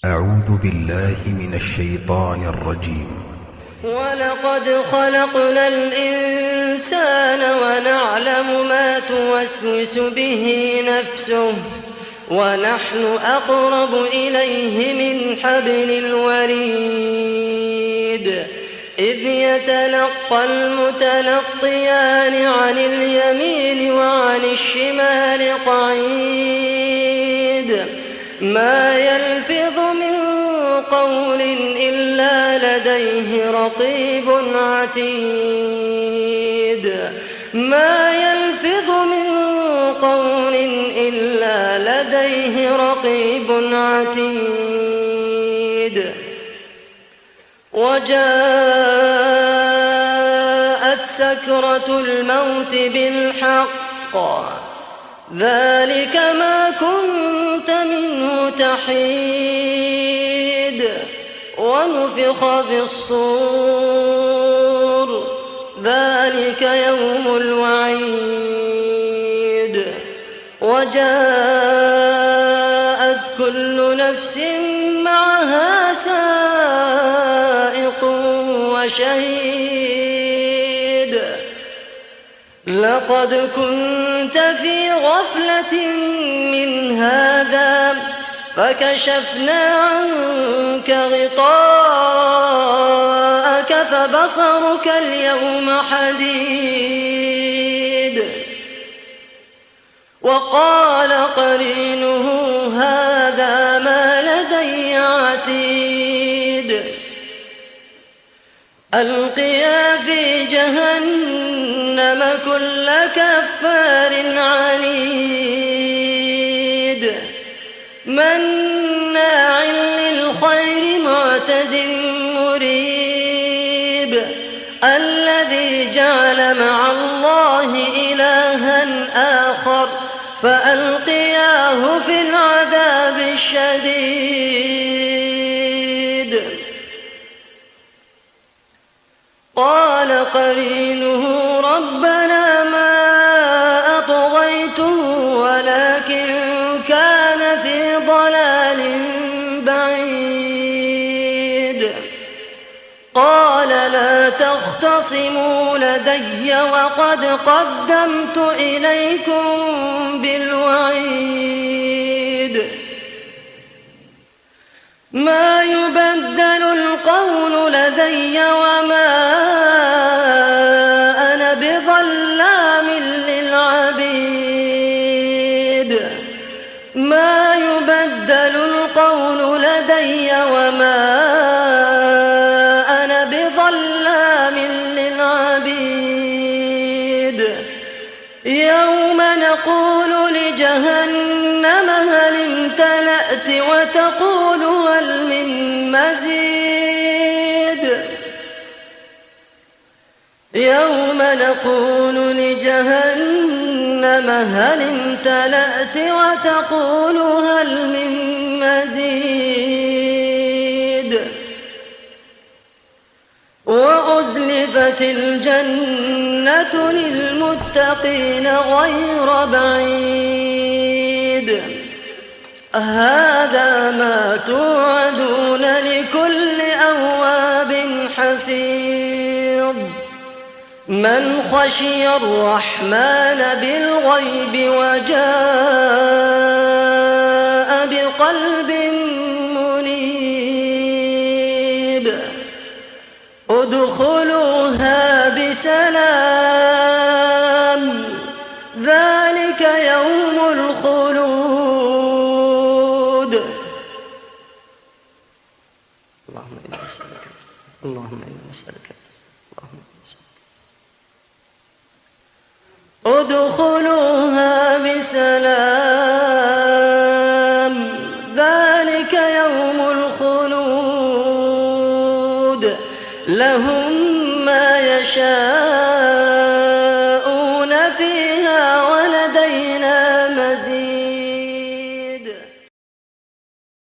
أعوذ بالله من الشيطان الرجيم. ولقد خلقنا الإنسان ونعلم ما توسوس به نفسه ونحن أقرب إليه من حبل الوريد إذ يتلقى المتلقيان عن اليمين وعن الشمال قعيد ما يلفظ من قول إلا لديه رقيب عتيد ما يلفظ من قول إلا لديه رقيب عتيد وجاءت سكرة الموت بالحق ذلك ما كنت منه تحيد ونفخ في الصور ذلك يوم الوعيد وجاءت كل نفس معها سائق وشهيد لقد كنت في غفلة من هذا فكشفنا عنك غطاءك فبصرك اليوم حديد وقال قرينه هذا ما لدي عتيد ألقيا في جهنم كل كفار عنيد مناع للخير معتد مريب الذي جعل مع الله إلها آخر فألقياه في العذاب الشديد قال قرينه ربنا ما أطغيته ولكن كان في ضلال بعيد قال لا تختصموا لدي وقد قدمت إليكم بالوعيد ما يبدل القول لدي وما أنا بظلام للعبيد ما يبدل القول لدي وما أنا بظلام للعبيد يوم نقول لجهنم هل امتلأت وتقول هل من مزيد يوم نقول لجهنم هل امتلأت وتقول هل من مزيد وأزلفت الجنة للمتقين غير بعيد هذا ما توعدون لكل أواب حفيظ من خشي الرحمن بالغيب وجاء بقلب منيب ادخلوها بسلام ذلك يوم الخلود اللهم إنا نسألك اللهم إنا نسألك ادخلوها بسلام ذلك يوم الخلود. الخلود، لهم ما يشاءون عند ربهم وفي كل مرحلة نزول.